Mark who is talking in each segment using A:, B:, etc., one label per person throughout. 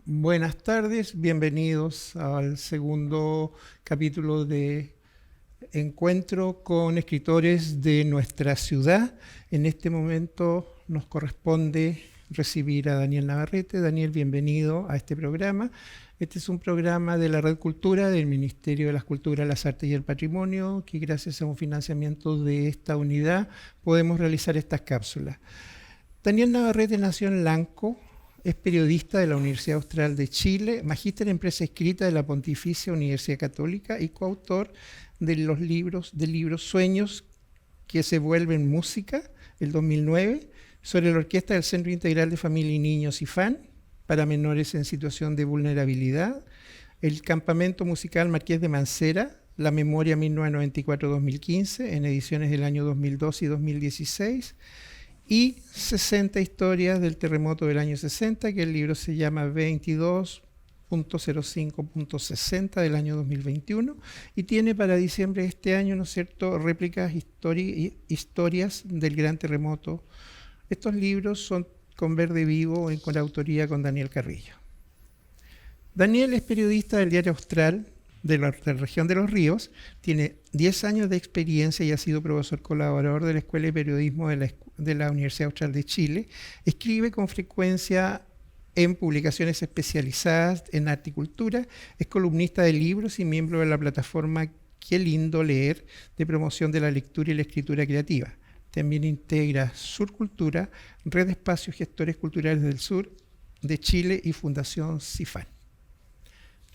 A: Buenas tardes, bienvenidos al segundo capítulo de Encuentro con escritores de nuestra ciudad. En este momento nos corresponde recibir a Daniel Navarrete. Daniel, bienvenido a este programa. Este es un programa de la Red Cultura del Ministerio de las Culturas, las Artes y el Patrimonio, que gracias a un financiamiento de esta unidad podemos realizar estas cápsulas. Daniel Navarrete nació en Lanco. Es periodista de la Universidad Austral de Chile, magíster en prensa escrita de la Pontificia Universidad Católica y coautor de los libros Sueños que se vuelven música, el 2009, sobre la orquesta del Centro Integral de Familia y Niños IFAN, para menores en situación de vulnerabilidad, el Campamento Musical Marqués de Mancera, La Memoria 1994-2015, en ediciones del año 2012 y 2016, y 60 historias del terremoto del año 60, que el libro se llama 22.05.60 del año 2021, y tiene para diciembre de este año, ¿no es cierto?, réplicas, historias del gran terremoto. Estos libros son con Verde Vivo, en coautoría con Daniel Carrillo. Daniel es periodista del Diario Austral, de la región de Los Ríos, tiene 10 años de experiencia y ha sido profesor colaborador de la Escuela de Periodismo de la Universidad Austral de Chile. Escribe con frecuencia en publicaciones especializadas en arte y cultura, es columnista de libros y miembro de la plataforma Qué Lindo Leer, de promoción de la lectura y la escritura creativa. También integra Surcultura, Red de Espacios Gestores Culturales del Sur de Chile y Fundación CIFAN.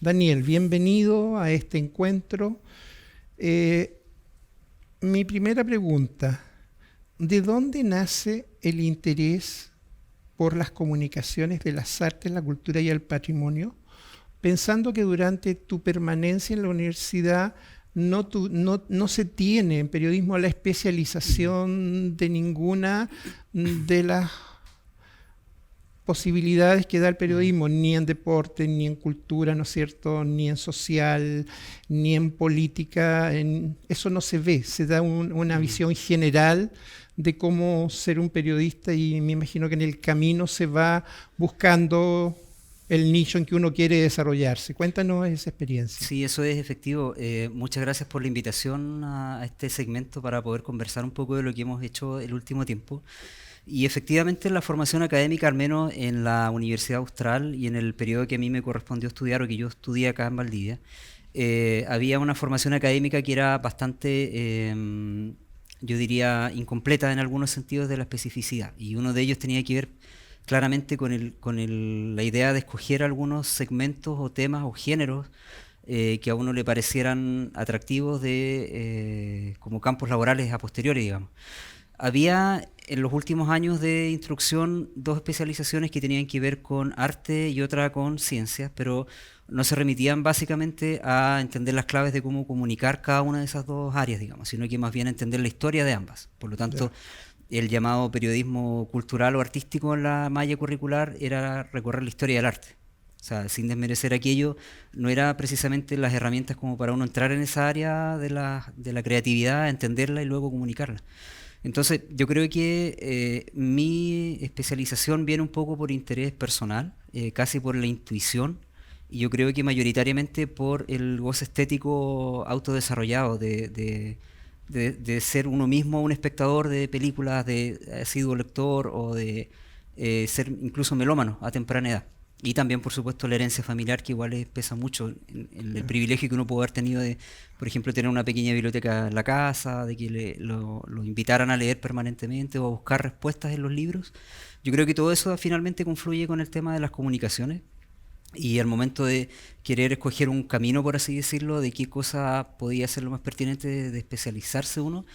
A: Daniel, bienvenido a este encuentro. Mi primera pregunta, ¿de dónde nace el interés por las comunicaciones de las artes, la cultura y el patrimonio? Pensando que durante tu permanencia en la universidad no se tiene en periodismo la especialización de ninguna de las posibilidades que da el periodismo, ni en deporte, ni en cultura, ¿no es cierto?, ni en social, ni en política. Eso no se ve, se da una visión general de cómo ser un periodista, y me imagino que en el camino se va buscando el nicho en que uno quiere desarrollarse. Cuéntanos esa experiencia.
B: Sí, eso es efectivo. Muchas gracias por la invitación a este segmento para poder conversar un poco de lo que hemos hecho el último tiempo. Y efectivamente la formación académica, al menos en la Universidad Austral y en el periodo que a mí me correspondió estudiar o que yo estudié acá en Valdivia, había una formación académica que era bastante, yo diría, incompleta en algunos sentidos de la especificidad. Y uno de ellos tenía que ver claramente con la idea de escoger algunos segmentos o temas o géneros que a uno le parecieran atractivos como campos laborales a posteriori, digamos. Había en los últimos años de instrucción 2 especializaciones que tenían que ver con arte y otra con ciencias, pero no se remitían básicamente a entender las claves de cómo comunicar cada una de esas 2 áreas, digamos, sino que más bien a entender la historia de ambas. Por lo tanto, el llamado periodismo cultural o artístico en la malla curricular era recorrer la historia del arte. O sea, sin desmerecer aquello, no era precisamente las herramientas como para uno entrar en esa área de la creatividad, entenderla y luego comunicarla. Entonces, yo creo que mi especialización viene un poco por interés personal, casi por la intuición, y yo creo que mayoritariamente por el goce estético autodesarrollado de ser uno mismo un espectador de películas, de asiduo lector o de ser incluso melómano a temprana edad. Y también, por supuesto, la herencia familiar, que igual pesa mucho en el privilegio que uno puede haber tenido de, por ejemplo, tener una pequeña biblioteca en la casa, de que lo invitaran a leer permanentemente o a buscar respuestas en los libros. Yo creo que todo eso finalmente confluye con el tema de las comunicaciones, y al momento de querer escoger un camino, por así decirlo, de qué cosa podía ser lo más pertinente de especializarse uno,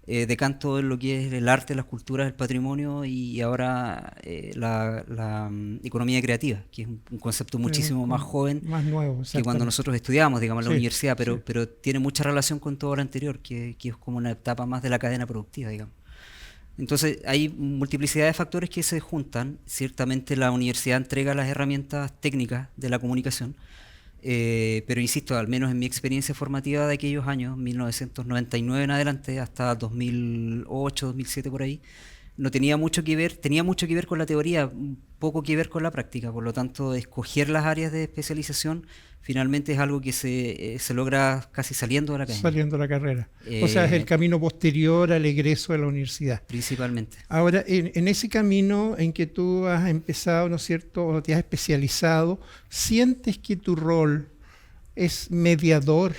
B: decanto en lo que es el arte, las culturas, el patrimonio y ahora la economía creativa, que es un concepto muchísimo más joven,
A: más nuevo,
B: que cuando nosotros estudiábamos, digamos, en la universidad,
A: sí.
B: pero tiene mucha relación con todo lo anterior, que es como una etapa más de la cadena productiva, digamos. Entonces hay multiplicidad de factores que se juntan. Ciertamente la universidad entrega las herramientas técnicas de la comunicación, pero insisto, al menos en mi experiencia formativa de aquellos años, 1999 en adelante, hasta 2008, 2007 por ahí, no tenía mucho que ver, tenía mucho que ver con la teoría, poco que ver con la práctica. Por lo tanto, escoger las áreas de especialización finalmente es algo que se logra casi saliendo de la academia.
A: Saliendo de la carrera. O sea, es el camino posterior al egreso de la universidad.
B: Principalmente.
A: Ahora, en ese camino en que tú has empezado, ¿no es cierto?, o te has especializado, ¿sientes que tu rol es mediador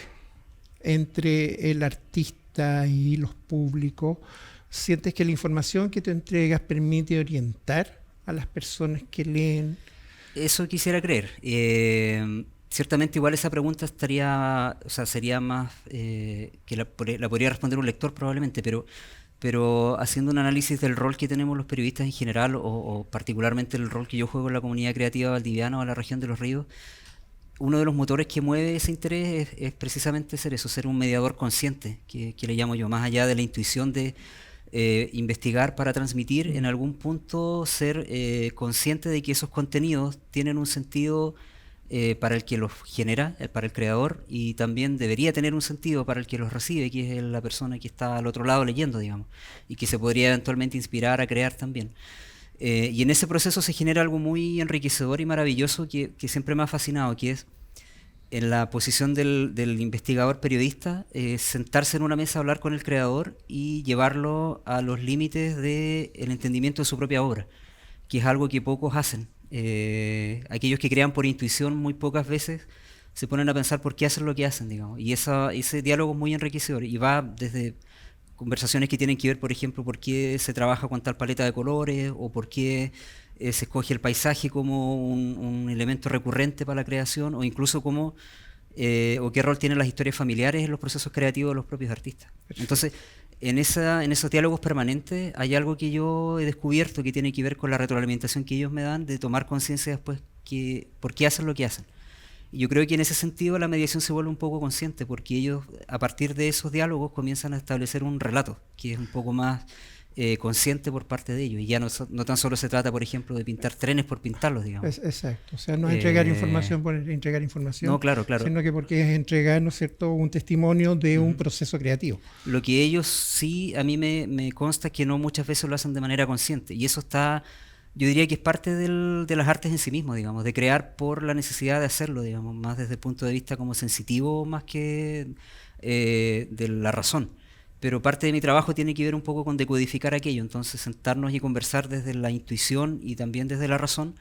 A: entre el artista y los públicos? ¿Sientes que la información que tú entregas permite orientar a las personas que leen?
B: Eso quisiera creer. Ciertamente igual esa pregunta estaría, o sea, sería más que la podría responder un lector probablemente, pero haciendo un análisis del rol que tenemos los periodistas en general, o particularmente el rol que yo juego en la comunidad creativa valdiviana o en la región de Los Ríos, uno de los motores que mueve ese interés es precisamente ser eso, ser un mediador consciente, que le llamo yo, más allá de la intuición de investigar para transmitir, en algún punto ser consciente de que esos contenidos tienen un sentido para el que los genera, para el creador, y también debería tener un sentido para el que los recibe, que es la persona que está al otro lado leyendo, digamos, y que se podría eventualmente inspirar a crear también. Y en ese proceso se genera algo muy enriquecedor y maravilloso que siempre me ha fascinado, que es en la posición del investigador periodista, sentarse en una mesa a hablar con el creador y llevarlo a los límites del entendimiento de su propia obra, que es algo que pocos hacen. Aquellos que crean por intuición muy pocas veces se ponen a pensar por qué hacen lo que hacen, digamos. Y ese diálogo es muy enriquecedor y va desde conversaciones que tienen que ver, por ejemplo, por qué se trabaja con tal paleta de colores, o por qué se escoge el paisaje como un elemento recurrente para la creación, o incluso cómo o qué rol tienen las historias familiares en los procesos creativos de los propios artistas. Entonces, en esos diálogos permanentes hay algo que yo he descubierto que tiene que ver con la retroalimentación que ellos me dan, de tomar conciencia después por qué hacen lo que hacen. Y yo creo que en ese sentido la mediación se vuelve un poco consciente, porque ellos, a partir de esos diálogos, comienzan a establecer un relato que es un poco más consciente por parte de ellos. Y ya no tan solo se trata, por ejemplo, de pintar trenes por pintarlos, digamos.
A: Exacto. O sea, no es entregar información por entregar información.
B: No, claro.
A: Sino que porque es entregar, ¿no es cierto?, un testimonio de un proceso creativo.
B: Lo que ellos sí, a mí me consta que no muchas veces lo hacen de manera consciente. Y eso está... Yo diría que es parte de las artes en sí mismo, digamos, de crear por la necesidad de hacerlo, digamos, más desde el punto de vista como sensitivo, más que de la razón. Pero parte de mi trabajo tiene que ver un poco con decodificar aquello, entonces sentarnos y conversar desde la intuición y también desde la razón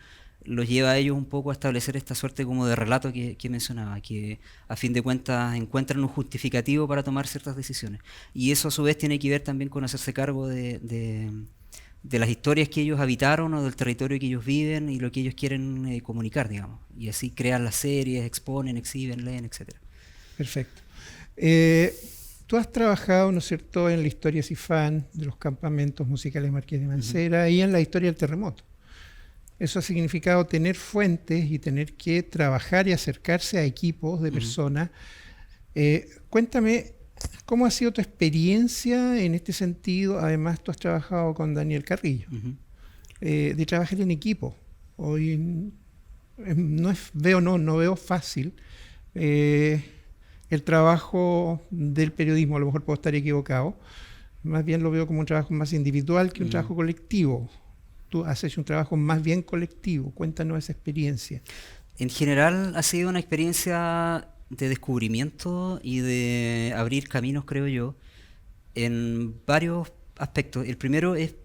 B: los lleva a ellos un poco a establecer esta suerte como de relato que mencionaba, que a fin de cuentas encuentran un justificativo para tomar ciertas decisiones. Y eso a su vez tiene que ver también con hacerse cargo de las historias que ellos habitaron o del territorio que ellos viven y lo que ellos quieren comunicar, digamos. Y así crean las series, exponen, exhiben, leen, etc.
A: Perfecto. Tú has trabajado, ¿no es cierto?, en la historia CIFAN, de los campamentos musicales Marqués de Mancera, y en la historia del terremoto. Eso ha significado tener fuentes y tener que trabajar y acercarse a equipos de personas. Cuéntame, ¿cómo ha sido tu experiencia en este sentido? Además, tú has trabajado con Daniel Carrillo, de trabajar en equipo. Hoy no veo fácil el trabajo del periodismo. A lo mejor puedo estar equivocado. Más bien lo veo como un trabajo más individual que un trabajo colectivo. Tú has hecho un trabajo más bien colectivo. Cuéntanos esa experiencia.
B: En general ha sido una experiencia de descubrimiento y de abrir caminos, creo yo, en varios aspectos. El primero es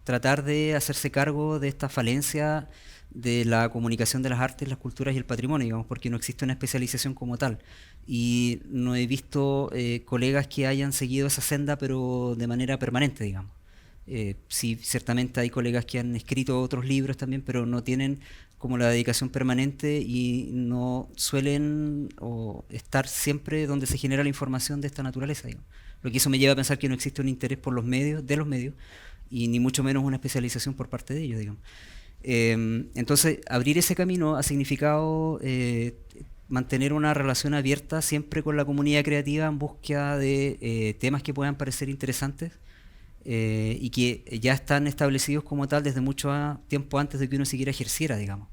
B: tratar de hacerse cargo de esta falencia de la comunicación de las artes, las culturas y el patrimonio, digamos, porque no existe una especialización como tal. Y no he visto colegas que hayan seguido esa senda, pero de manera permanente, digamos. Sí, ciertamente hay colegas que han escrito otros libros también, pero no tienen como la dedicación permanente y no suelen estar siempre donde se genera la información de esta naturaleza, digamos. Lo que eso me lleva a pensar que no existe un interés por los medios, y ni mucho menos una especialización por parte de ellos, digamos. Entonces, abrir ese camino ha significado mantener una relación abierta siempre con la comunidad creativa en búsqueda de temas que puedan parecer interesantes, y que ya están establecidos como tal desde mucho tiempo antes de que uno siquiera ejerciera, digamos.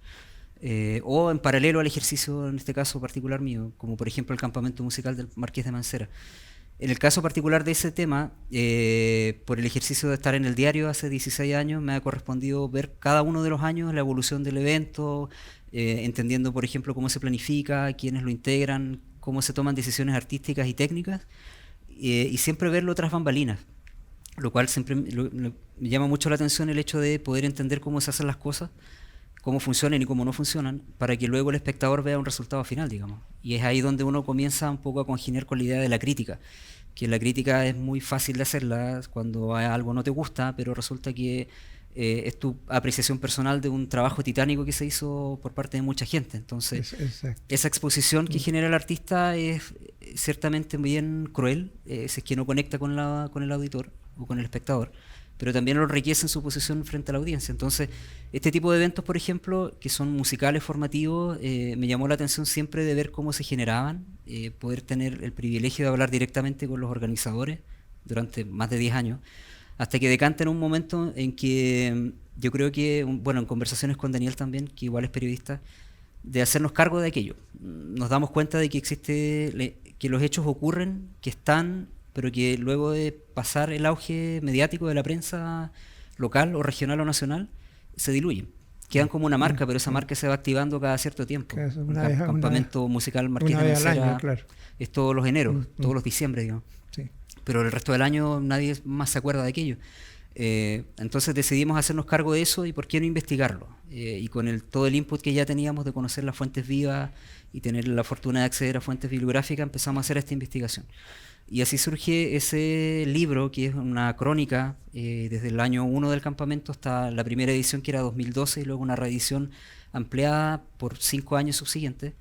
B: O en paralelo al ejercicio, en este caso particular mío, como por ejemplo el campamento musical del Marqués de Mancera. En el caso particular de ese tema, por el ejercicio de estar en el diario hace 16 años, me ha correspondido ver cada uno de los años la evolución del evento, entendiendo, por ejemplo, cómo se planifica, quiénes lo integran, cómo se toman decisiones artísticas y técnicas, y siempre verlo tras bambalinas, lo cual siempre me llama mucho la atención el hecho de poder entender cómo se hacen las cosas, cómo funcionan y cómo no funcionan, para que luego el espectador vea un resultado final, digamos. Y es ahí donde uno comienza un poco a congeniar con la idea de la crítica, que la crítica es muy fácil de hacerla cuando algo no te gusta, pero resulta que es tu apreciación personal de un trabajo titánico que se hizo por parte de mucha gente. Entonces, esa exposición que genera el artista es ciertamente bien cruel, si es que no conecta con el auditor o con el espectador, pero también lo enriquece en su posición frente a la audiencia. Entonces, este tipo de eventos, por ejemplo, que son musicales, formativos, me llamó la atención siempre de ver cómo se generaban, poder tener el privilegio de hablar directamente con los organizadores durante más de 10 años, hasta que decanta en un momento en que yo creo que, bueno, en conversaciones con Daniel también, que igual es periodista, de hacernos cargo de aquello. Nos damos cuenta de que que los hechos ocurren, que están, pero que luego de pasar el auge mediático de la prensa local o regional o nacional, se diluyen. Quedan como una marca, pero esa marca se va activando cada cierto tiempo. Un campamento musical Marqués de Mancera claro. Es todos los eneros, todos los diciembre, digamos. Sí. Pero el resto del año nadie más se acuerda de aquello. Entonces decidimos hacernos cargo de eso y por qué no investigarlo. Y con todo el input que ya teníamos de conocer las fuentes vivas y tener la fortuna de acceder a fuentes bibliográficas, empezamos a hacer esta investigación. Y así surge ese libro, que es una crónica desde el año 1 del campamento hasta la primera edición, que era 2012, y luego una reedición ampliada por 5 años subsiguientes,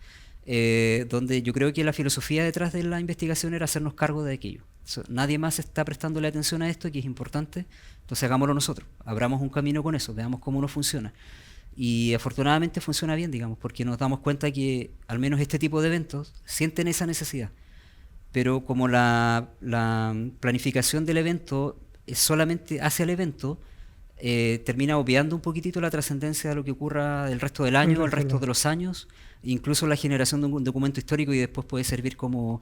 B: donde yo creo que la filosofía detrás de la investigación era hacernos cargo de aquello. Nadie más está prestándole atención a esto, que es importante, entonces hagámoslo nosotros, abramos un camino con eso, veamos cómo nos funciona. Y afortunadamente funciona bien, digamos, porque nos damos cuenta que al menos este tipo de eventos sienten esa necesidad. Pero como la planificación del evento es solamente hacia el evento, termina obviando un poquitito la trascendencia de lo que ocurra el resto del año, el resto de los años, incluso la generación de un documento histórico, y después puede servir como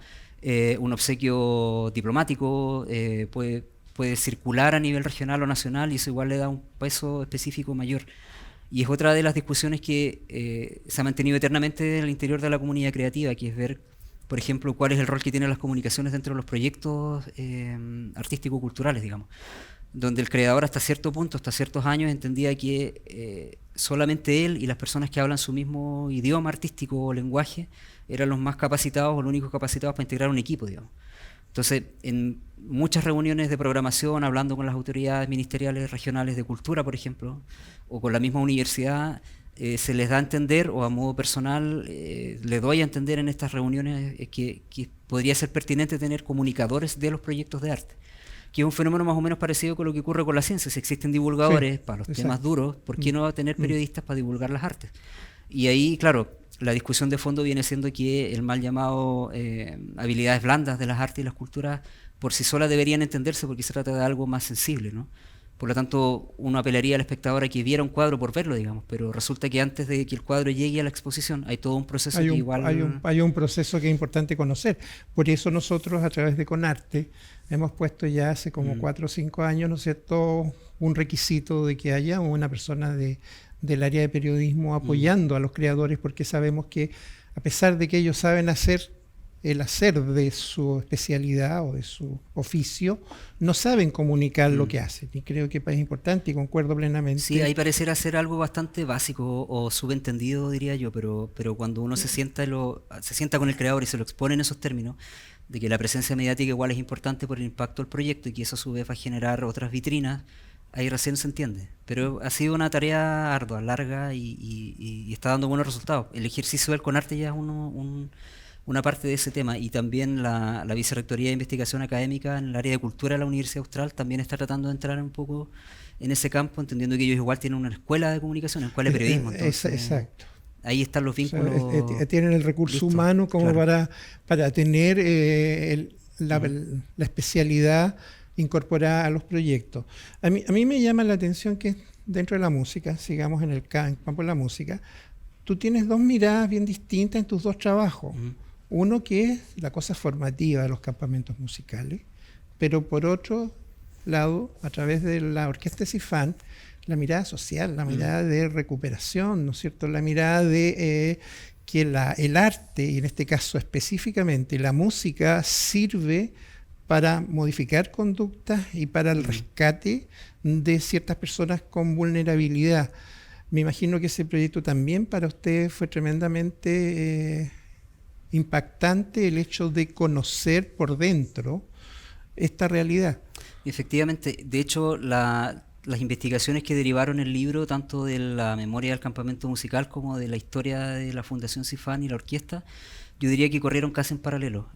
B: un obsequio diplomático, puede circular a nivel regional o nacional, y eso igual le da un peso específico mayor. Y es otra de las discusiones que se ha mantenido eternamente en el interior de la comunidad creativa, que es ver, por ejemplo, cuál es el rol que tienen las comunicaciones dentro de los proyectos artístico-culturales, digamos, donde el creador hasta cierto punto, hasta ciertos años, entendía que solamente él y las personas que hablan su mismo idioma artístico o lenguaje eran los más capacitados o los únicos capacitados para integrar un equipo, digamos. Entonces, en muchas reuniones de programación, hablando con las autoridades ministeriales regionales de cultura, por ejemplo, o con la misma universidad, se les da a entender, o a modo personal le doy a entender en estas reuniones que podría ser pertinente tener comunicadores de los proyectos de arte, que es un fenómeno más o menos parecido con lo que ocurre con la ciencia. Si existen divulgadores para los temas duros, ¿por qué no tener periodistas para divulgar las artes? Y ahí, claro, la discusión de fondo viene siendo que el mal llamado habilidades blandas de las artes y las culturas por sí solas deberían entenderse, porque se trata de algo más sensible, ¿no? Por lo tanto, uno apelaría al espectador a que viera un cuadro por verlo, digamos, pero resulta que antes de que el cuadro llegue a la exposición hay todo un proceso que igual...
A: Hay un proceso que es importante conocer. Por eso nosotros, a través de Conarte, hemos puesto ya hace como 4 o 5 años, ¿no es cierto?, un requisito de que haya una persona del área de periodismo apoyando a los creadores, porque sabemos que, a pesar de que ellos saben el hacer de su especialidad o de su oficio, no saben comunicar lo que hacen, y creo que es importante y concuerdo plenamente.
B: Sí, ahí pareciera ser algo bastante básico o subentendido, diría yo, pero cuando uno se sienta con el creador y se lo expone en esos términos, de que la presencia mediática igual es importante por el impacto del proyecto y que eso a su vez va a generar otras vitrinas, ahí recién se entiende. Pero ha sido una tarea ardua, larga, y está dando buenos resultados. El ejercicio del Conarte ya es una parte de ese tema, y también la Vicerrectoría de Investigación Académica en el área de cultura de la Universidad Austral también está tratando de entrar un poco en ese campo, entendiendo que ellos igual tienen una escuela de comunicación, una escuela de periodismo. Entonces,
A: exacto.
B: Ahí están los vínculos.
A: Tienen el recurso humano como para tener la especialidad incorporada a los proyectos. A mí me llama la atención que dentro de la música, sigamos en el campo de la música, tú tienes dos miradas bien distintas en tus dos trabajos. Uno que es la cosa formativa de los campamentos musicales, pero por otro lado, a través de la orquesta Cifán, la mirada social, la mirada de recuperación, ¿no es cierto? La mirada de que el arte, y en este caso específicamente la música, sirve para modificar conductas y para el rescate de ciertas personas con vulnerabilidad. Me imagino que ese proyecto también para usted fue tremendamente impactante, el hecho de conocer por dentro esta realidad.
B: Efectivamente, de hecho, las investigaciones que derivaron el libro, tanto de la memoria del campamento musical como de la historia de la Fundación Cifán y la orquesta, yo diría que corrieron casi en paralelo,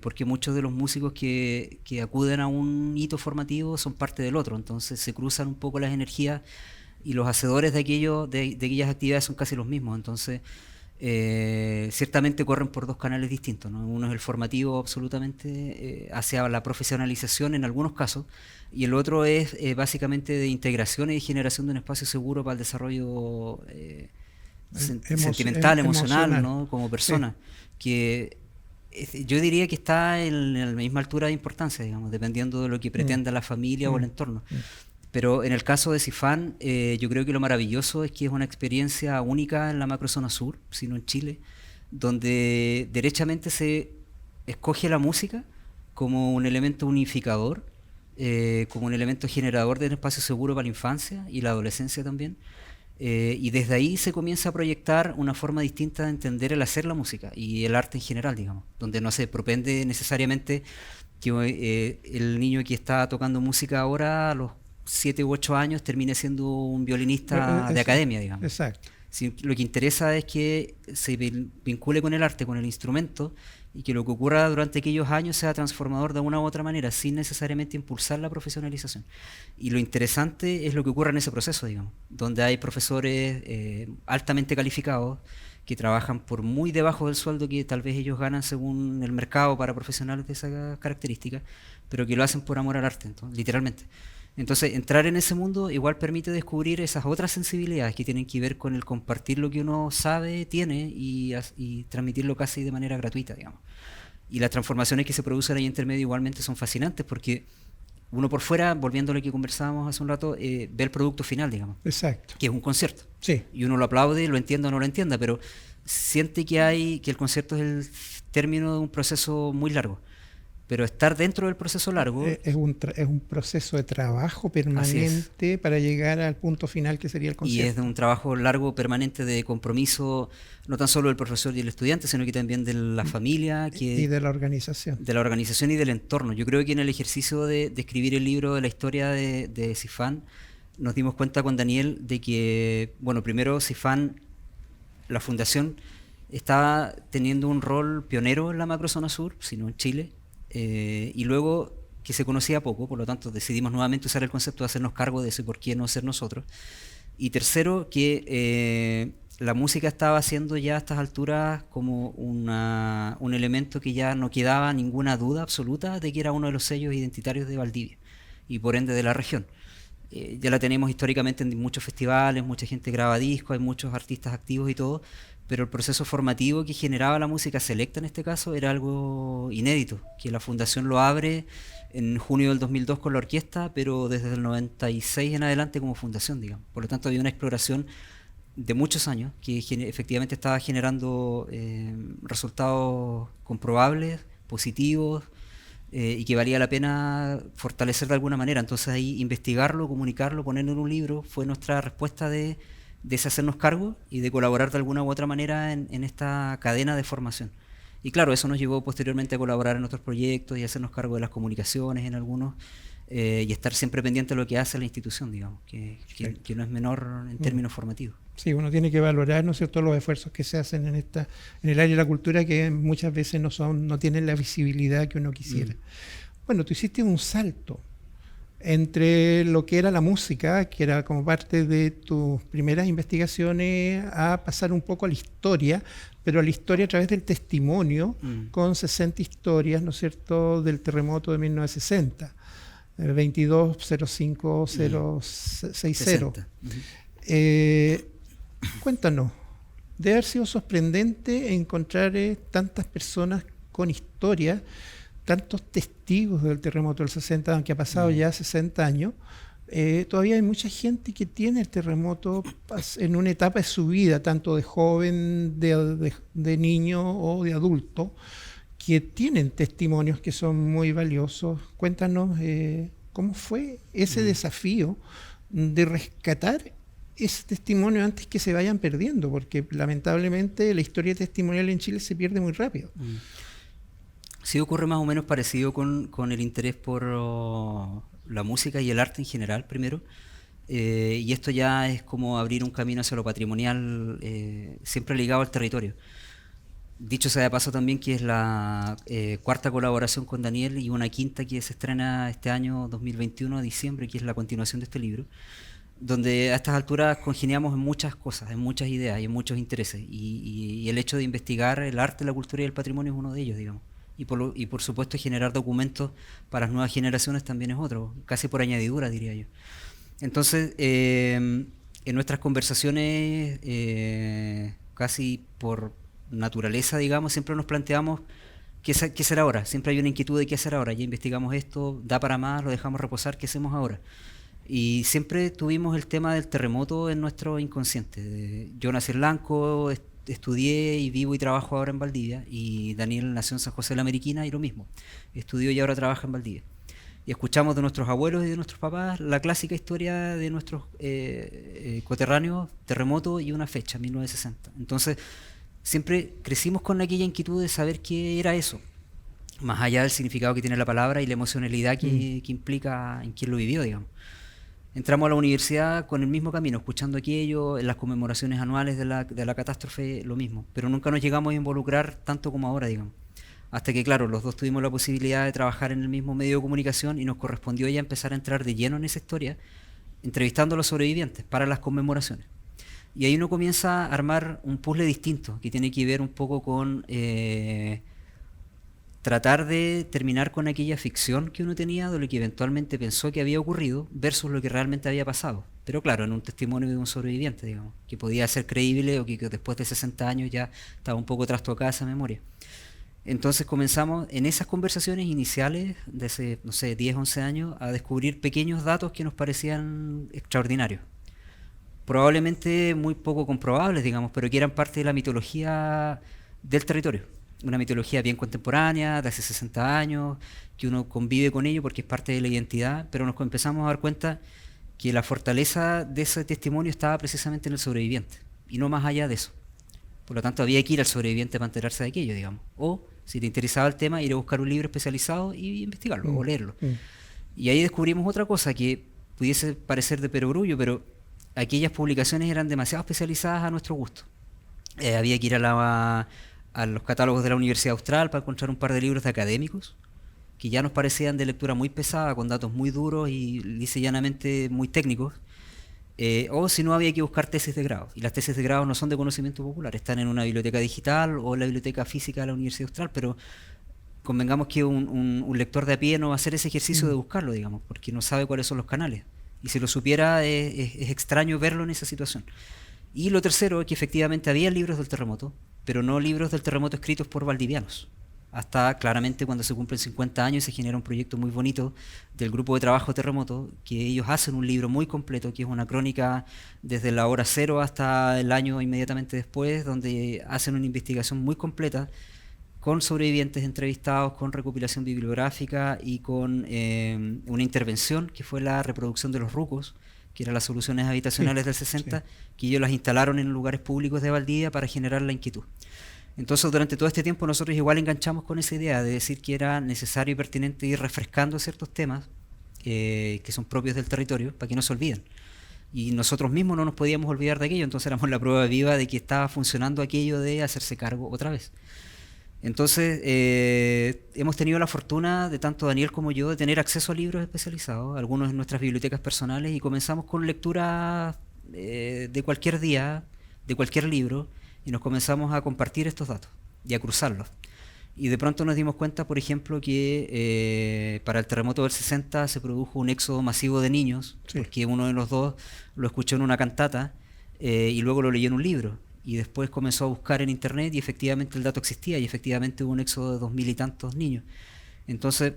B: porque muchos de los músicos que acuden a un hito formativo son parte del otro, entonces se cruzan un poco las energías y los hacedores de aquellas actividades son casi los mismos, entonces ciertamente corren por dos canales distintos, ¿no? Uno es el formativo absolutamente hacia la profesionalización en algunos casos, y el otro es básicamente de integración y generación de un espacio seguro para el desarrollo sentimental, emocional, ¿no? Como persona, que yo diría que está en la misma altura de importancia, digamos, dependiendo de lo que pretenda la familia o el entorno. Pero en el caso de Cifán, yo creo que lo maravilloso es que es una experiencia única en la macrozona sur, sino en Chile, donde derechamente se escoge la música como un elemento unificador, como un elemento generador de un espacio seguro para la infancia y la adolescencia también. Y desde ahí se comienza a proyectar una forma distinta de entender el hacer la música y el arte en general, digamos, donde no se propende necesariamente que el niño que está tocando música ahora a los 7 u 8 años termine siendo un violinista de academia, digamos.
A: Exacto.
B: Lo que interesa es que se vincule con el arte, con el instrumento, y que lo que ocurra durante aquellos años sea transformador de una u otra manera, sin necesariamente impulsar la profesionalización. Y lo interesante es lo que ocurre en ese proceso, digamos, donde hay profesores altamente calificados que trabajan por muy debajo del sueldo que tal vez ellos ganan según el mercado para profesionales de esas características, pero que lo hacen por amor al arte, entonces, literalmente. Entonces, entrar en ese mundo igual permite descubrir esas otras sensibilidades que tienen que ver con el compartir lo que uno sabe, tiene y transmitirlo casi de manera gratuita, digamos. Y las transformaciones que se producen ahí intermedio igualmente son fascinantes porque uno por fuera, volviendo a lo que conversábamos hace un rato, ve el producto final, digamos.
A: Exacto.
B: Que es un concierto.
A: Sí.
B: Y uno lo aplaude, lo entienda o no lo entienda, pero siente que el concierto es el término de un proceso muy largo. Pero estar dentro del proceso largo...
A: Es un proceso de trabajo permanente para llegar al punto final que sería el concierto.
B: Y es de un trabajo largo, permanente, de compromiso, no tan solo del profesor y el estudiante, sino que también de la familia.
A: Y de la organización.
B: De la organización y del entorno. Yo creo que en el ejercicio de escribir el libro de la historia de Cifán, nos dimos cuenta con Daniel de que, bueno, primero Cifán, la fundación, estaba teniendo un rol pionero en la macrozona sur, sino en Chile, y luego que se conocía poco, por lo tanto decidimos nuevamente usar el concepto de hacernos cargo de eso y por qué no ser nosotros. Y tercero, que la música estaba siendo ya a estas alturas como un elemento que ya no quedaba ninguna duda absoluta de que era uno de los sellos identitarios de Valdivia y por ende de la región. Ya la tenemos históricamente en muchos festivales, mucha gente graba discos, hay muchos artistas activos y todo, pero el proceso formativo que generaba la música selecta en este caso era algo inédito, que la fundación lo abre en junio del 2002 con la orquesta, pero desde el 96 en adelante como fundación, digamos. Por lo tanto había una exploración de muchos años que efectivamente estaba generando resultados comprobables, positivos, y que valía la pena fortalecer de alguna manera. Entonces ahí investigarlo, comunicarlo, ponerlo en un libro fue nuestra respuesta de hacernos cargo y de colaborar de alguna u otra manera en esta cadena de formación. Y claro, eso nos llevó posteriormente a colaborar en otros proyectos y hacernos cargo de las comunicaciones en algunos, y estar siempre pendiente de lo que hace la institución, digamos, que no es menor en términos formativos.
A: Sí, uno tiene que valorar, ¿no es cierto?, los esfuerzos que se hacen en el área de la cultura, que muchas veces no tienen la visibilidad que uno quisiera. Bueno, tú hiciste un salto entre lo que era la música, que era como parte de tus primeras investigaciones, a pasar un poco a la historia, pero a la historia a través del testimonio, con 60 historias, ¿no es cierto?, del terremoto de 1960. 2205060.
B: Ujú.
A: Cuéntanos, debe haber sido sorprendente encontrar tantas personas con historia, tantos testigos del terremoto del 60, aunque ha pasado ya 60 años. Todavía hay mucha gente que tiene el terremoto en una etapa de su vida, tanto de joven, de niño o de adulto, que tienen testimonios que son muy valiosos. Cuéntanos cómo fue ese desafío de rescatar ese testimonio antes que se vayan perdiendo, porque lamentablemente la historia testimonial en Chile se pierde muy rápido.
B: Sí, ocurre más o menos parecido con el interés por la música y el arte en general, primero. Y esto ya es como abrir un camino hacia lo patrimonial, siempre ligado al territorio. Dicho sea de paso también que es la cuarta colaboración con Daniel y una quinta que se estrena este año 2021, diciembre, que es la continuación de este libro, donde a estas alturas congeniamos en muchas cosas, en muchas ideas y en muchos intereses. Y el hecho de investigar el arte, la cultura y el patrimonio es uno de ellos, digamos. Y por supuesto generar documentos para las nuevas generaciones también es otro, casi por añadidura diría yo. Entonces, en nuestras conversaciones, casi por naturaleza, digamos, siempre nos planteamos qué hacer ahora. Siempre hay una inquietud de qué hacer ahora. Ya investigamos esto, da para más, lo dejamos reposar, ¿qué hacemos ahora? Y siempre tuvimos el tema del terremoto en nuestro inconsciente. Yo nací en Lanco, estudié y vivo y trabajo ahora en Valdivia, y Daniel nació en San José de la Ameriquina y lo mismo. Estudió y ahora trabaja en Valdivia. Y escuchamos de nuestros abuelos y de nuestros papás la clásica historia de nuestros coterráneos, terremoto y una fecha, 1960. Entonces, siempre crecimos con aquella inquietud de saber qué era eso, más allá del significado que tiene la palabra y la emocionalidad que implica en quien lo vivió, digamos. Entramos a la universidad con el mismo camino, escuchando aquello, en las conmemoraciones anuales de la catástrofe, lo mismo, pero nunca nos llegamos a involucrar tanto como ahora, digamos. Hasta que, claro, los dos tuvimos la posibilidad de trabajar en el mismo medio de comunicación y nos correspondió ya empezar a entrar de lleno en esa historia, entrevistando a los sobrevivientes para las conmemoraciones. Y ahí uno comienza a armar un puzzle distinto, que tiene que ver un poco con tratar de terminar con aquella ficción que uno tenía de lo que eventualmente pensó que había ocurrido versus lo que realmente había pasado. Pero claro, en un testimonio de un sobreviviente, digamos, que podía ser creíble o que después de 60 años ya estaba un poco trastocada esa memoria. Entonces comenzamos en esas conversaciones iniciales de hace, no sé, 10, 11 años a descubrir pequeños datos que nos parecían extraordinarios. Probablemente muy poco comprobables, digamos, pero que eran parte de la mitología del territorio. Una mitología bien contemporánea, de hace 60 años, que uno convive con ello porque es parte de la identidad, pero nos empezamos a dar cuenta que la fortaleza de ese testimonio estaba precisamente en el sobreviviente, y no más allá de eso. Por lo tanto, había que ir al sobreviviente para enterarse de aquello, digamos. O, si te interesaba el tema, ir a buscar un libro especializado y investigarlo, o leerlo. Y ahí descubrimos otra cosa que pudiese parecer de perogrullo, pero aquellas publicaciones eran demasiado especializadas a nuestro gusto. Había que ir a los catálogos de la Universidad Austral para encontrar un par de libros de académicos que ya nos parecían de lectura muy pesada, con datos muy duros y lisa y llanamente muy técnicos. O si no, había que buscar tesis de grado. Y las tesis de grado no son de conocimiento popular, están en una biblioteca digital o en la biblioteca física de la Universidad Austral, pero convengamos que un lector de a pie no va a hacer ese ejercicio de buscarlo, digamos, porque no sabe cuáles son los canales. Y si lo supiera, es extraño verlo en esa situación. Y lo tercero es que efectivamente había libros del terremoto, pero no libros del terremoto escritos por valdivianos. Hasta claramente cuando se cumplen 50 años se genera un proyecto muy bonito del grupo de trabajo Terremoto, que ellos hacen un libro muy completo, que es una crónica desde la hora cero hasta el año inmediatamente después, donde hacen una investigación muy completa con sobrevivientes entrevistados, con recopilación bibliográfica y con una intervención que fue la reproducción de los rucos, que eran las soluciones habitacionales del 60, que ellos las instalaron en lugares públicos de Valdivia para generar la inquietud. Entonces, durante todo este tiempo nosotros igual enganchamos con esa idea de decir que era necesario y pertinente ir refrescando ciertos temas que son propios del territorio para que no se olviden. Y nosotros mismos no nos podíamos olvidar de aquello, entonces éramos la prueba viva de que estaba funcionando aquello de hacerse cargo otra vez. Entonces, hemos tenido la fortuna, de tanto Daniel como yo, de tener acceso a libros especializados, algunos en nuestras bibliotecas personales, y comenzamos con lectura de cualquier día, de cualquier libro, y nos comenzamos a compartir estos datos y a cruzarlos. Y de pronto nos dimos cuenta, por ejemplo, que para el terremoto del 60 se produjo un éxodo masivo de niños,
A: Sí.
B: porque uno de los dos lo escuchó en una cantata y luego lo leyó en un libro. Y después comenzó a buscar en internet y efectivamente el dato existía y efectivamente hubo un éxodo de 2000 y tantos niños. Entonces,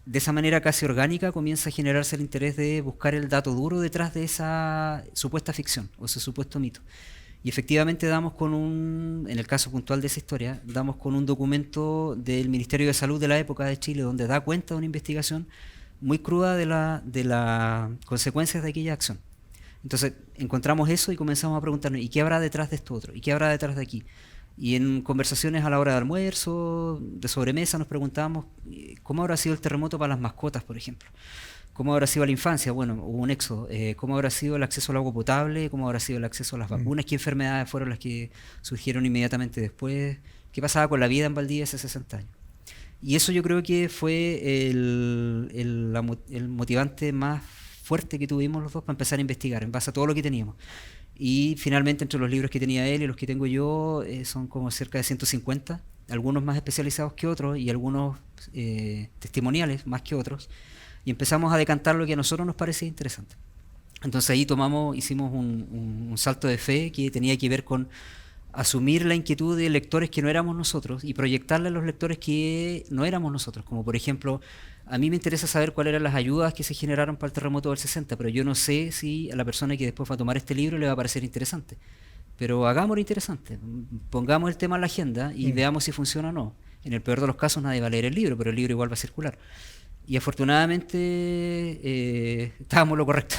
B: de esa manera casi orgánica comienza a generarse el interés de buscar el dato duro detrás de esa supuesta ficción o ese supuesto mito. Y efectivamente damos con en el caso puntual de esa historia, damos con un documento del Ministerio de Salud de la época de Chile donde da cuenta de una investigación muy cruda de las consecuencias de aquella acción. Entonces encontramos eso y comenzamos a preguntarnos, ¿y qué habrá detrás de esto otro? ¿Y qué habrá detrás de aquí? Y en conversaciones a la hora de almuerzo, de sobremesa, nos preguntábamos cómo habrá sido el terremoto para las mascotas, por ejemplo. ¿Cómo habrá sido la infancia? Bueno, hubo un éxodo. ¿Cómo habrá sido el acceso al agua potable? ¿Cómo habrá sido el acceso a las vacunas? ¿Qué enfermedades fueron las que surgieron inmediatamente después? ¿Qué pasaba con la vida en Valdivia hace 60 años? Y eso yo creo que fue el motivante más fuerte que tuvimos los dos para empezar a investigar en base a todo lo que teníamos. Y finalmente entre los libros que tenía él y los que tengo yo son como cerca de 150, algunos más especializados que otros y algunos testimoniales más que otros. Y empezamos a decantar lo que a nosotros nos parecía interesante. Entonces ahí hicimos un salto de fe que tenía que ver con asumir la inquietud de lectores que no éramos nosotros y proyectarle a los lectores que no éramos nosotros. Como por ejemplo, a mí me interesa saber cuáles eran las ayudas que se generaron para el terremoto del 60, pero yo no sé si a la persona que después va a tomar este libro le va a parecer interesante. Pero hagámoslo interesante, pongamos el tema en la agenda y veamos si funciona o no. En el peor de los casos nadie va a leer el libro, pero el libro igual va a circular. Y afortunadamente estábamos lo correcto.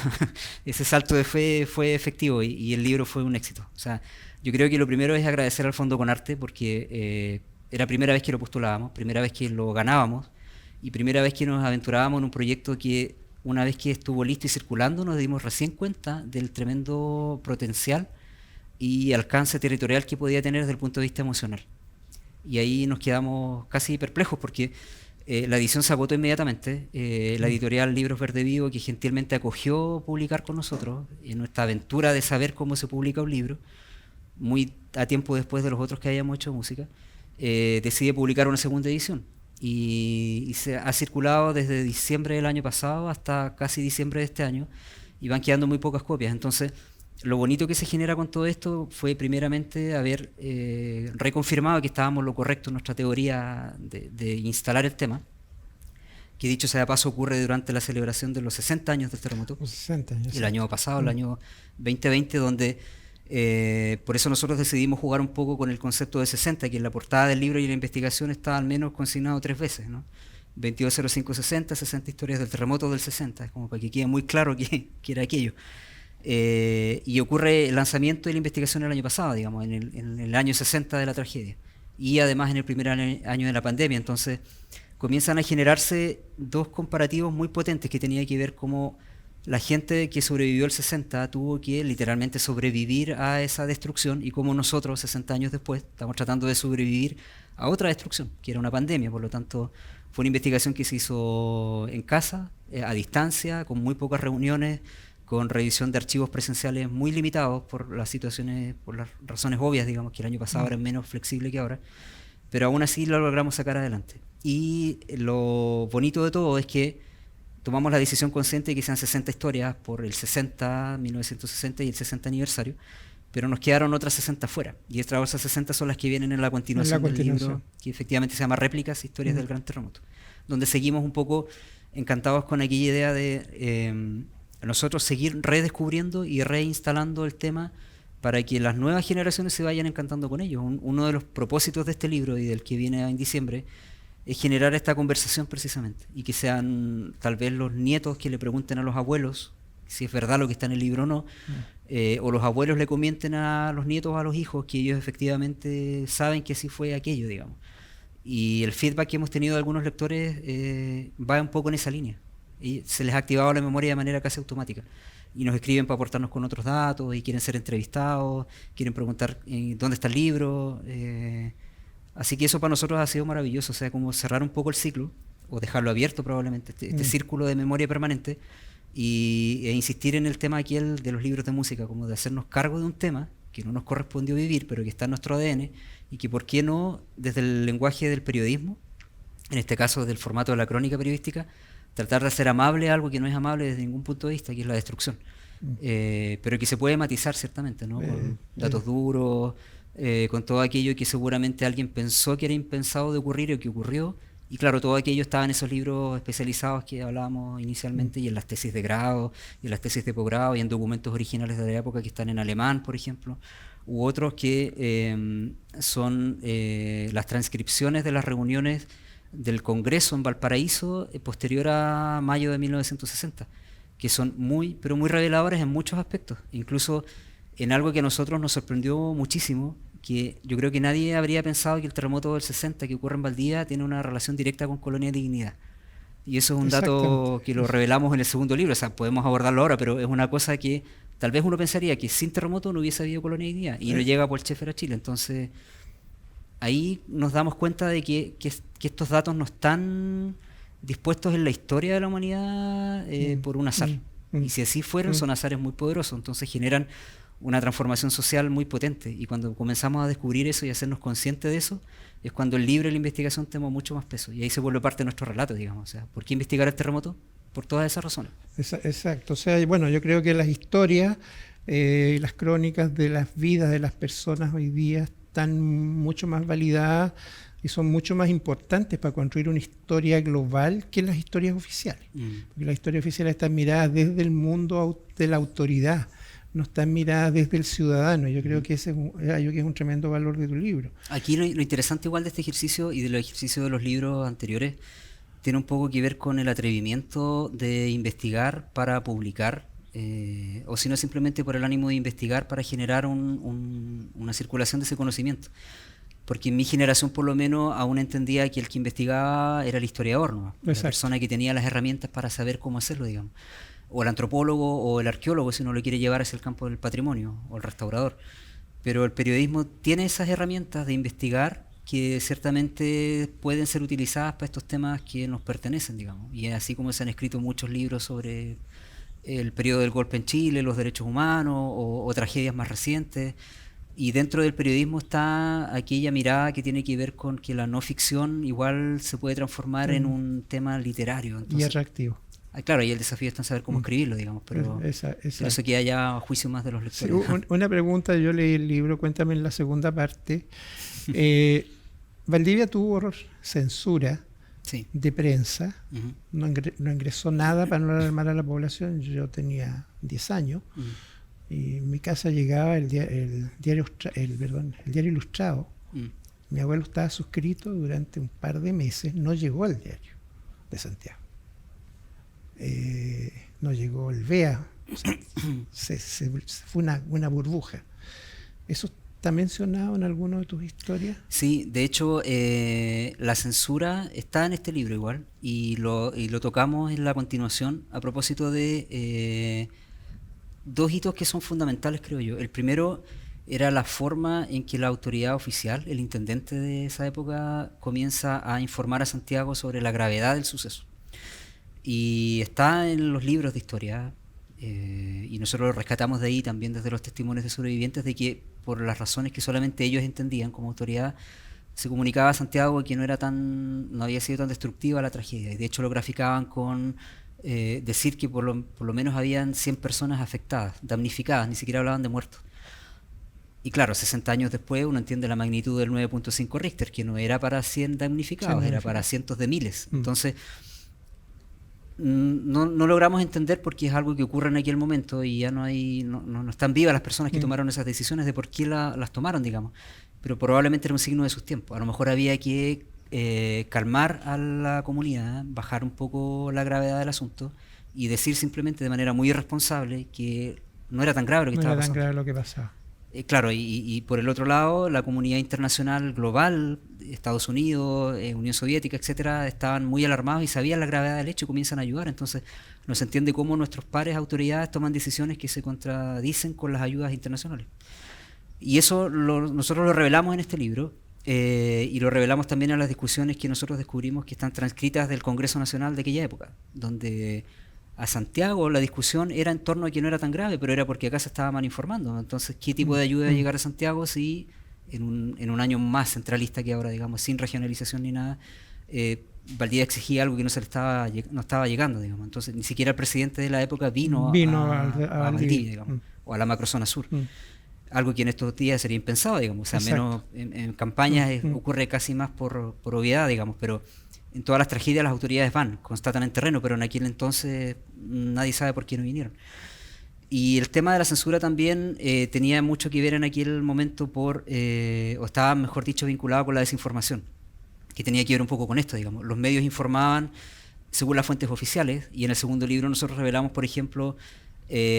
B: Ese salto de fe fue efectivo y el libro fue un éxito. O sea, yo creo que lo primero es agradecer al Fondo Conarte porque era primera vez que lo postulábamos, primera vez que lo ganábamos y primera vez que nos aventurábamos en un proyecto que una vez que estuvo listo y circulando nos dimos recién cuenta del tremendo potencial y alcance territorial que podía tener desde el punto de vista emocional. Y ahí nos quedamos casi perplejos porque la edición se agotó inmediatamente. La editorial Libros Verde Vivo, que gentilmente acogió publicar con nosotros en nuestra aventura de saber cómo se publica un libro, muy a tiempo después de los otros que habíamos hecho música, decide publicar una segunda edición. Y se ha circulado desde diciembre del año pasado hasta casi diciembre de este año y van quedando muy pocas copias. Entonces, lo bonito que se genera con todo esto fue primeramente haber reconfirmado que estábamos lo correcto en nuestra teoría de instalar el tema, que dicho sea de paso ocurre durante la celebración de los 60 años del terremoto,
A: Los 60 años.
B: el año pasado, el año 2020, donde por eso nosotros decidimos jugar un poco con el concepto de 60, que en la portada del libro y en la investigación está al menos consignado 3 veces, ¿no? 220560, 60 historias del terremoto del 60, es como para que quede muy claro que era aquello. Y ocurre el lanzamiento y la investigación el año pasado, digamos, en el año 60 de la tragedia, y además en el primer año de la pandemia. Entonces comienzan a generarse dos comparativos muy potentes que tenía que ver cómo la gente que sobrevivió al 60 tuvo que literalmente sobrevivir a esa destrucción y cómo nosotros, 60 años después, estamos tratando de sobrevivir a otra destrucción, que era una pandemia. Por lo tanto, fue una investigación que se hizo en casa, a distancia, con muy pocas reuniones, con revisión de archivos presenciales muy limitados por las situaciones, por las razones obvias, digamos, que el año pasado era menos flexible que ahora, pero aún así lo logramos sacar adelante. Y lo bonito de todo es que tomamos la decisión consciente de que sean 60 historias por el 60, 1960 y el 60 aniversario, pero nos quedaron otras 60 fuera. Y otras 60 son las que vienen en la continuación del libro, que efectivamente se llama Réplicas, Historias del Gran Terremoto, donde seguimos un poco encantados con aquella idea de nosotros seguir redescubriendo y reinstalando el tema para que las nuevas generaciones se vayan encantando con ellos. Uno de los propósitos de este libro y del que viene en diciembre es generar esta conversación precisamente y que sean tal vez los nietos que le pregunten a los abuelos si es verdad lo que está en el libro o no, o los abuelos le comenten a los nietos o a los hijos que ellos efectivamente saben que así fue aquello, digamos. Y el feedback que hemos tenido de algunos lectores va un poco en esa línea. Y se les ha activado la memoria de manera casi automática. Y nos escriben para aportarnos con otros datos y quieren ser entrevistados, quieren preguntar dónde está el libro. Así que eso para nosotros ha sido maravilloso, o sea, como cerrar un poco el ciclo, o dejarlo abierto probablemente, este círculo de memoria permanente, e insistir en el tema aquel de los libros de música, como de hacernos cargo de un tema que no nos correspondió vivir, pero que está en nuestro ADN, y que por qué no, desde el lenguaje del periodismo, en este caso del formato de la crónica periodística, tratar de hacer amable algo que no es amable desde ningún punto de vista, que es la destrucción. Pero que se puede matizar ciertamente, ¿no? Con datos duros, con todo aquello que seguramente alguien pensó que era impensado de ocurrir o que ocurrió. Y claro, todo aquello estaba en esos libros especializados que hablábamos inicialmente, y en las tesis de grado, y en las tesis de posgrado, y en documentos originales de la época que están en alemán, por ejemplo, u otros que son las transcripciones de las reuniones del Congreso en Valparaíso posterior a mayo de 1960, que son muy, pero muy reveladores en muchos aspectos, incluso en algo que a nosotros nos sorprendió muchísimo, que yo creo que nadie habría pensado que el terremoto del 60 que ocurre en Valdivia tiene una relación directa con Colonia Dignidad. Y eso es un dato que lo revelamos en el segundo libro, o sea, podemos abordarlo ahora, pero es una cosa que tal vez uno pensaría que sin terremoto no hubiese habido Colonia Dignidad, y no llega Paul Schaeffer a Chile. Entonces, ahí nos damos cuenta de que estos datos no están dispuestos en la historia de la humanidad por un azar. Y si así fueron, son azares muy poderosos, entonces generan una transformación social muy potente. Y cuando comenzamos a descubrir eso y a hacernos conscientes de eso, es cuando el libro y la investigación toma mucho más peso. Y ahí se vuelve parte de nuestro relato, digamos. O sea, ¿por qué investigar el terremoto? Por todas esas razones.
A: Exacto. O sea, bueno, yo creo que las historias, las crónicas de las vidas de las personas hoy día están mucho más validadas y son mucho más importantes para construir una historia global que las historias oficiales. Porque las historias oficiales están miradas desde el mundo de la autoridad, no están miradas desde el ciudadano. Yo creo que ese es un tremendo valor de tu libro.
B: Aquí lo interesante igual de este ejercicio y de los ejercicios de los libros anteriores tiene un poco que ver con el atrevimiento de investigar para publicar, o si no simplemente por el ánimo de investigar para generar una circulación de ese conocimiento. Porque en mi generación por lo menos aún entendía que el que investigaba era el historiador, ¿no? La persona que tenía las herramientas para saber cómo hacerlo, digamos. O el antropólogo o el arqueólogo, si uno lo quiere llevar hacia el campo del patrimonio, o el restaurador. Pero el periodismo tiene esas herramientas de investigar que ciertamente pueden ser utilizadas para estos temas que nos pertenecen, digamos. Y así como se han escrito muchos libros sobre el periodo del golpe en Chile, los derechos humanos o tragedias más recientes. Y dentro del periodismo está aquella mirada que tiene que ver con que la no ficción igual se puede transformar en un tema literario. Entonces,
A: y atractivo.
B: Claro, y el desafío está en saber cómo escribirlo, digamos, pero eso queda ya a juicio más de los lectores.
A: Sí, una pregunta, yo leí el libro, cuéntame en la segunda parte. Valdivia tuvo censura de prensa, no ingresó nada para no alarmar a la población. Yo tenía 10 años y en mi casa llegaba el diario Ilustrado. Mi abuelo estaba suscrito durante un par de meses, no llegó el diario de Santiago. No llegó el VEA, o sea, fue una burbuja. ¿Eso está mencionado en alguna de tus historias?
B: Sí, de hecho la censura está en este libro igual, y lo tocamos en la continuación a propósito de dos hitos que son fundamentales, creo yo. El primero era la forma en que la autoridad oficial, el intendente de esa época, comienza a informar a Santiago sobre la gravedad del suceso. Y está en los libros de historia, y nosotros lo rescatamos de ahí también desde los testimonios de sobrevivientes, de que por las razones que solamente ellos entendían como autoridad, se comunicaba a Santiago que no había sido tan destructiva la tragedia. Y de hecho lo graficaban con decir que por lo menos habían 100 personas afectadas, damnificadas, ni siquiera hablaban de muertos. Y claro, 60 años después uno entiende la magnitud del 9.5 Richter, que no era para 100 damnificados, era para cientos de miles. Entonces, no logramos entender porque es algo que ocurre en aquel momento y ya no están vivas las personas que tomaron esas decisiones de por qué las tomaron, digamos. Pero probablemente era un signo de sus tiempos. A lo mejor había que calmar a la comunidad, bajar un poco la gravedad del asunto y decir simplemente de manera muy irresponsable que no era tan grave lo que estaba pasando.
A: No era tan grave lo que pasaba.
B: Claro, y por el otro lado, la comunidad internacional global, Estados Unidos, Unión Soviética, etcétera, estaban muy alarmados y sabían la gravedad del hecho y comienzan a ayudar. Entonces, no se entiende cómo nuestros pares, autoridades, toman decisiones que se contradicen con las ayudas internacionales. Y eso nosotros lo revelamos en este libro, y lo revelamos también en las discusiones que nosotros descubrimos que están transcritas del Congreso Nacional de aquella época, donde a Santiago, la discusión era en torno a que no era tan grave, pero era porque acá se estaba mal informando. Entonces, ¿qué tipo de ayuda iba a llegar a Santiago si en un año más centralista que ahora, digamos, sin regionalización ni nada, Valdivia exigía algo que no no estaba llegando, digamos? Entonces, ni siquiera el presidente de la época vino a Valdivia, digamos, o a la macrozona sur. Algo que en estos días sería impensado, digamos. O sea, menos en campañas ocurre casi más por obviedad, digamos, pero en todas las tragedias las autoridades van, constatan en terreno, pero en aquel entonces nadie sabe por qué no vinieron. Y el tema de la censura también tenía mucho que ver en aquel momento o estaba, mejor dicho, vinculado con la desinformación, que tenía que ver un poco con esto, digamos. Los medios informaban según las fuentes oficiales, y en el segundo libro nosotros revelamos, por ejemplo,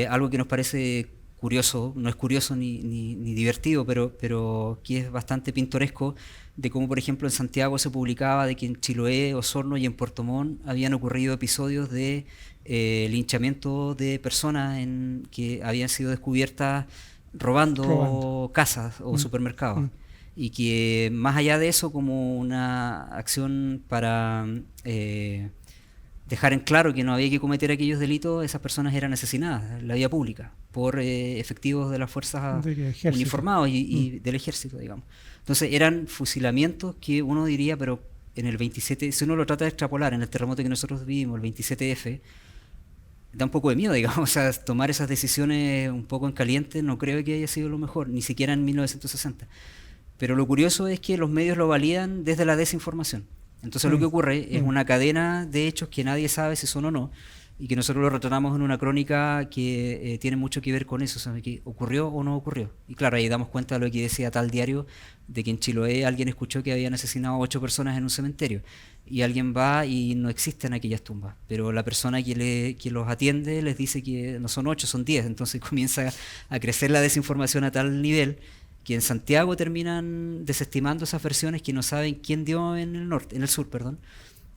B: algo que nos parece curioso, no es curioso ni divertido, pero que es bastante pintoresco, de cómo, por ejemplo, en Santiago se publicaba de que en Chiloé, Osorno y en Puerto Montt habían ocurrido episodios de linchamiento de personas que habían sido descubiertas robando casas o supermercados. Y que más allá de eso, como una acción para dejar en claro que no había que cometer aquellos delitos, esas personas eran asesinadas en la vía pública por efectivos de las fuerzas uniformados y del ejército, digamos. Entonces eran fusilamientos que uno diría, pero en el 27, si uno lo trata de extrapolar en el terremoto que nosotros vivimos, el 27F, da un poco de miedo, digamos. O sea, tomar esas decisiones un poco en caliente no creo que haya sido lo mejor, ni siquiera en 1960. Pero lo curioso es que los medios lo validan desde la desinformación. Entonces lo que ocurre es una cadena de hechos que nadie sabe si son o no, y que nosotros lo retratamos en una crónica que tiene mucho que ver con eso, o sea, que ocurrió o no ocurrió. Y claro, ahí damos cuenta de lo que decía tal diario, de que en Chiloé alguien escuchó que habían asesinado a 8 personas en un cementerio, y alguien va y no existen aquellas tumbas, pero la persona que los atiende les dice que no son 8, son 10, entonces comienza a crecer la desinformación a tal nivel que en Santiago terminan desestimando esas versiones que no saben quién dio en el sur,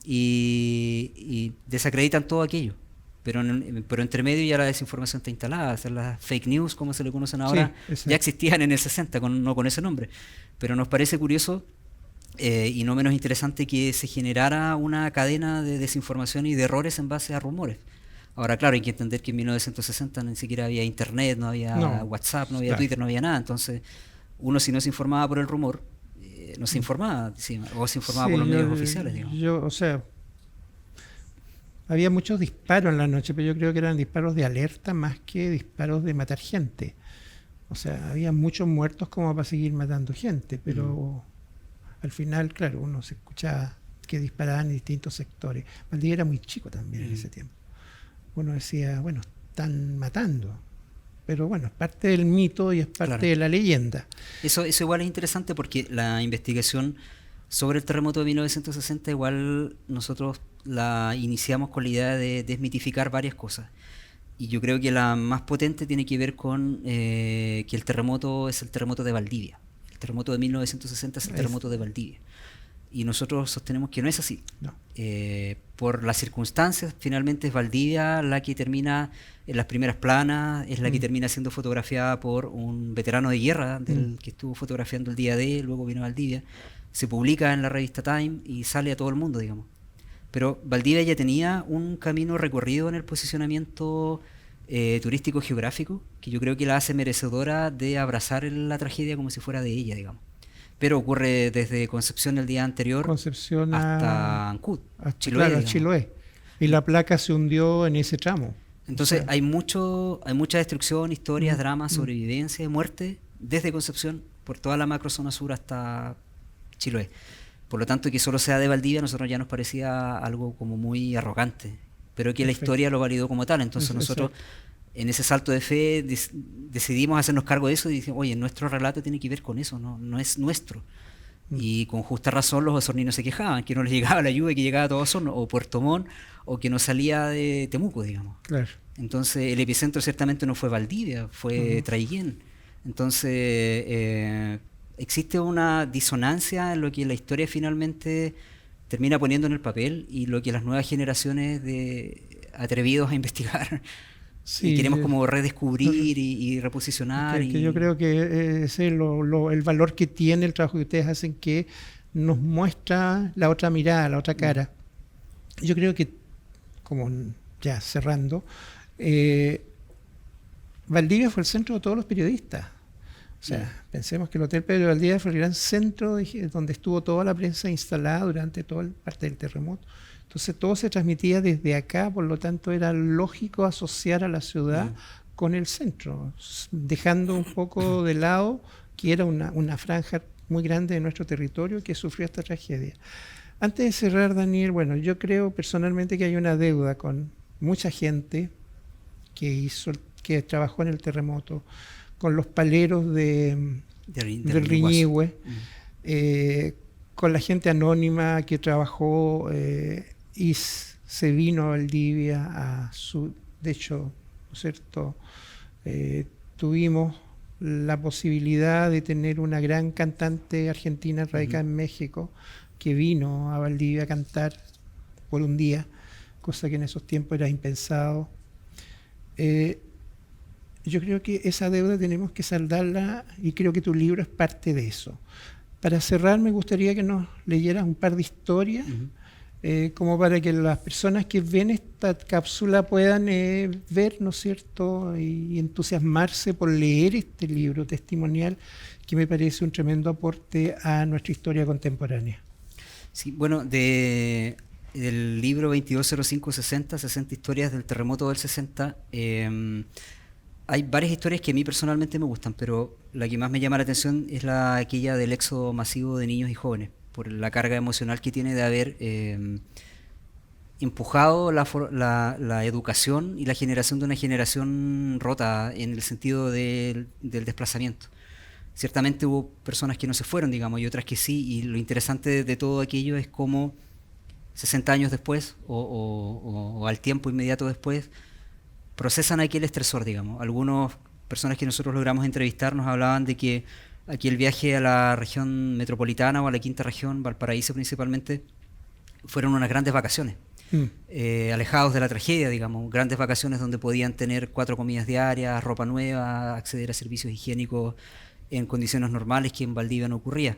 B: y desacreditan todo aquello. Pero entre medio ya la desinformación está instalada, o sea, las fake news, como se le conocen ahora, ya existían en el 60, no con ese nombre. Pero nos parece curioso y no menos interesante que se generara una cadena de desinformación y de errores en base a rumores. Ahora, claro, hay que entender que en 1960 ni siquiera había internet, no había WhatsApp, no había Twitter, no había nada. Entonces, uno, si no se informaba por el rumor, no se informaba, o se informaba por los medios oficiales, digamos.
A: O sea, había muchos disparos en la noche, pero yo creo que eran disparos de alerta más que disparos de matar gente. O sea, había muchos muertos como para seguir matando gente, pero al final, claro, uno se escuchaba que disparaban en distintos sectores. Valdivia era muy chico también en ese tiempo. Uno decía, bueno, están matando. Pero bueno, es parte del mito y es parte de la leyenda.
B: Eso igual es interesante porque la investigación sobre el terremoto de 1960 igual nosotros la iniciamos con la idea de desmitificar varias cosas. Y yo creo que la más potente tiene que ver con que el terremoto es el terremoto de Valdivia. El terremoto de 1960 es el terremoto de Valdivia. Y nosotros sostenemos que no es así. No. Por las circunstancias, finalmente es Valdivia la que termina en las primeras planas, es la que termina siendo fotografiada por un veterano de guerra que estuvo fotografiando el día D, luego vino a Valdivia, se publica en la revista Time y sale a todo el mundo, digamos. Pero Valdivia ya tenía un camino recorrido en el posicionamiento turístico geográfico, que yo creo que la hace merecedora de abrazar la tragedia como si fuera de ella, digamos. Pero ocurre desde Concepción el día anterior hasta Ancud, Chiloé.
A: Claro, Chiloé. Y la placa se hundió en ese tramo.
B: Entonces hay mucha destrucción, historias, dramas, sobrevivencia, muerte, desde Concepción, por toda la macrozona sur hasta Chiloé. Por lo tanto, que solo sea de Valdivia, a nosotros ya nos parecía algo como muy arrogante, pero que la historia lo validó como tal. Entonces nosotros, en ese salto de fe, decidimos hacernos cargo de eso y dijimos, oye, nuestro relato tiene que ver con eso, no es nuestro. Y con justa razón los osorninos se quejaban, que no les llegaba la lluvia, que llegaba a todo Osorno, o Puerto Montt, o que no salía de Temuco, digamos.
A: Claro.
B: Entonces el epicentro ciertamente no fue Valdivia, fue Traiguén. Entonces existe una disonancia en lo que la historia finalmente termina poniendo en el papel y lo que las nuevas generaciones de atrevidos a investigar y queremos como redescubrir y reposicionar.
A: Que yo creo que ese es el valor que tiene el trabajo que ustedes hacen, que nos muestra la otra mirada, la otra cara. Yo creo que como ya cerrando, Valdivia fue el centro de todos los periodistas. O sea, pensemos que el Hotel Pedro de Valdivia fue el gran centro donde estuvo toda la prensa instalada durante toda parte del terremoto. Entonces todo se transmitía desde acá, por lo tanto era lógico asociar a la ciudad con el centro, dejando un poco de lado que era una franja muy grande de nuestro territorio que sufrió esta tragedia. Antes de cerrar, Daniel, bueno, yo creo personalmente que hay una deuda con mucha gente que trabajó en el terremoto, con los paleros del Riñihue, con la gente anónima que trabajó y se vino a Valdivia de hecho, ¿no es cierto? Tuvimos la posibilidad de tener una gran cantante argentina radicada en México que vino a Valdivia a cantar por un día, cosa que en esos tiempos era impensado. Yo creo que esa deuda tenemos que saldarla y creo que tu libro es parte de eso. Para cerrar, me gustaría que nos leyeras un par de historias, como para que las personas que ven esta cápsula puedan ver, ¿no es cierto?, y entusiasmarse por leer este libro testimonial, que me parece un tremendo aporte a nuestra historia contemporánea.
B: Sí, bueno, del libro 220560, 60 historias del terremoto del 60, hay varias historias que a mí personalmente me gustan, pero la que más me llama la atención es aquella del éxodo masivo de niños y jóvenes, por la carga emocional que tiene de haber empujado la educación y la generación de una generación rota en el sentido del desplazamiento. Ciertamente hubo personas que no se fueron, digamos, y otras que sí, y lo interesante de todo aquello es cómo 60 años después o al tiempo inmediato después procesan aquel estresor, digamos. Algunas personas que nosotros logramos entrevistar nos hablaban de que aquí el viaje a la región metropolitana o a la quinta región, Valparaíso principalmente, fueron unas grandes vacaciones, alejados de la tragedia, digamos, grandes vacaciones donde podían tener 4 comidas diarias, ropa nueva, acceder a servicios higiénicos en condiciones normales que en Valdivia no ocurría.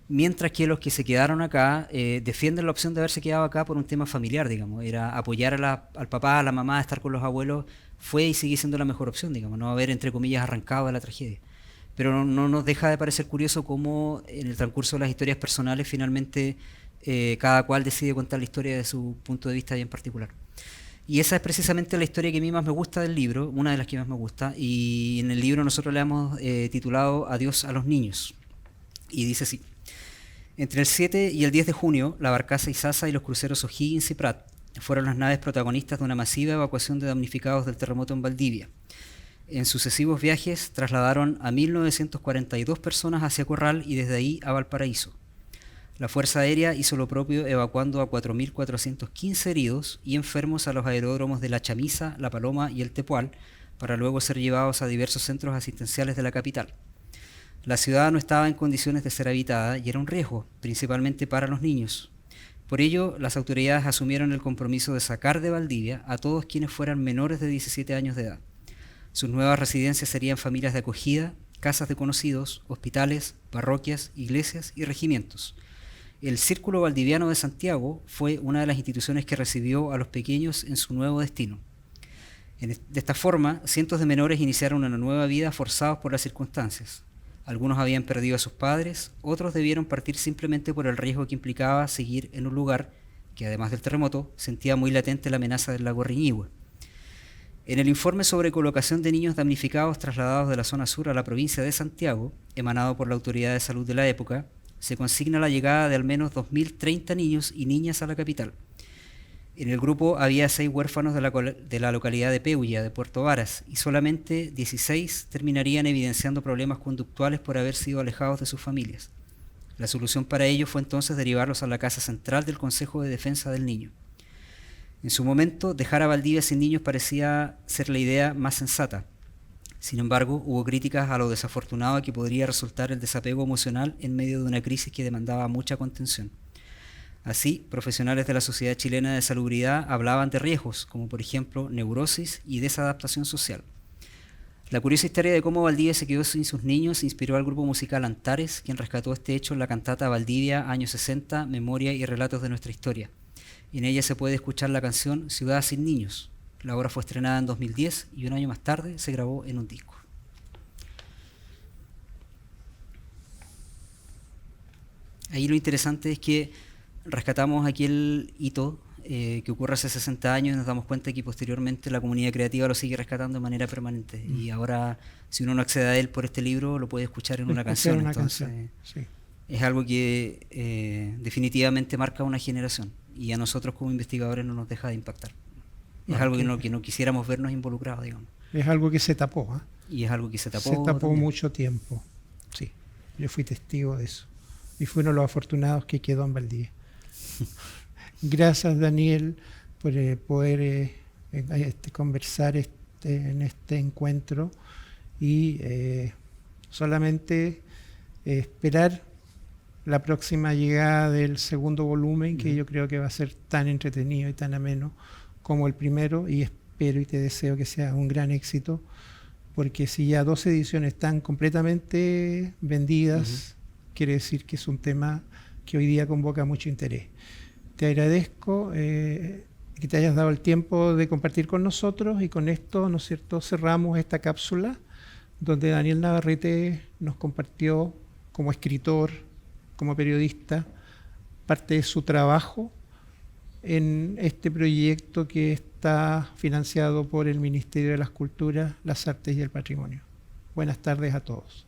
B: Mientras que los que se quedaron acá defienden la opción de haberse quedado acá por un tema familiar, digamos, era apoyar al papá, a la mamá, estar con los abuelos, fue y sigue siendo la mejor opción, digamos, no haber, entre comillas, arrancado de la tragedia. Pero no nos deja de parecer curioso cómo en el transcurso de las historias personales finalmente cada cual decide contar la historia de su punto de vista bien particular. Y esa es precisamente la historia que a mí más me gusta del libro, una de las que más me gusta, y en el libro nosotros le hemos titulado Adiós a los niños. Y dice así: entre el 7 y el 10 de junio, la barcaza Izaza y los cruceros O'Higgins y Pratt fueron las naves protagonistas de una masiva evacuación de damnificados del terremoto en Valdivia. En sucesivos viajes trasladaron a 1.942 personas hacia Corral y desde ahí a Valparaíso. La Fuerza Aérea hizo lo propio evacuando a 4.415 heridos y enfermos a los aeródromos de La Chamisa, La Paloma y El Tepual, para luego ser llevados a diversos centros asistenciales de la capital. La ciudad no estaba en condiciones de ser habitada y era un riesgo, principalmente para los niños. Por ello, las autoridades asumieron el compromiso de sacar de Valdivia a todos quienes fueran menores de 17 años de edad. Sus nuevas residencias serían familias de acogida, casas de conocidos, hospitales, parroquias, iglesias y regimientos. El Círculo Valdiviano de Santiago fue una de las instituciones que recibió a los pequeños en su nuevo destino. De esta forma, cientos de menores iniciaron una nueva vida forzados por las circunstancias. Algunos habían perdido a sus padres, otros debieron partir simplemente por el riesgo que implicaba seguir en un lugar que, además del terremoto, sentía muy latente la amenaza del lago Riñihue. En el informe sobre colocación de niños damnificados trasladados de la zona sur a la provincia de Santiago, emanado por la Autoridad de Salud de la época, se consigna la llegada de al menos 2.030 niños y niñas a la capital. En el grupo había 6 huérfanos de la localidad de Peulla, de Puerto Varas, y solamente 16 terminarían evidenciando problemas conductuales por haber sido alejados de sus familias. La solución para ello fue entonces derivarlos a la casa central del Consejo de Defensa del Niño. En su momento, dejar a Valdivia sin niños parecía ser la idea más sensata. Sin embargo, hubo críticas a lo desafortunado que podría resultar el desapego emocional en medio de una crisis que demandaba mucha contención. Así, profesionales de la Sociedad Chilena de Salubridad hablaban de riesgos, como por ejemplo neurosis y desadaptación social. La curiosa historia de cómo Valdivia se quedó sin sus niños inspiró al grupo musical Antares, quien rescató este hecho en la cantata Valdivia, años 60, Memoria y Relatos de Nuestra Historia. En ella se puede escuchar la canción Ciudad sin Niños, La obra fue estrenada en 2010 y un año más tarde se grabó en un disco. Ahí lo interesante es que rescatamos aquel hito que ocurre hace 60 años y nos damos cuenta que posteriormente la comunidad creativa lo sigue rescatando de manera permanente. Y ahora, si uno no accede a él por este libro, lo puede escuchar en una canción. Entonces, sí. Es algo que definitivamente marca una generación y a nosotros como investigadores no nos deja de impactar. Es algo que no quisiéramos vernos involucrados, digamos.
A: Es algo que se tapó, ¿eh?
B: Y es algo que se tapó.
A: Se tapó mucho tiempo, sí. Yo fui testigo de eso. Y fui uno de los afortunados que quedó en Valdivia. Gracias, Daniel, por poder conversar en este encuentro y solamente esperar la próxima llegada del segundo volumen, que yo creo que va a ser tan entretenido y tan ameno como el primero, y espero y te deseo que sea un gran éxito, porque si ya 2 ediciones están completamente vendidas, quiere decir que es un tema que hoy día convoca mucho interés. Te agradezco que te hayas dado el tiempo de compartir con nosotros, y con esto, ¿no es cierto?, cerramos esta cápsula donde Daniel Navarrete nos compartió como escritor, como periodista, parte de su trabajo en este proyecto que está financiado por el Ministerio de las Culturas, las Artes y el Patrimonio. Buenas tardes a todos.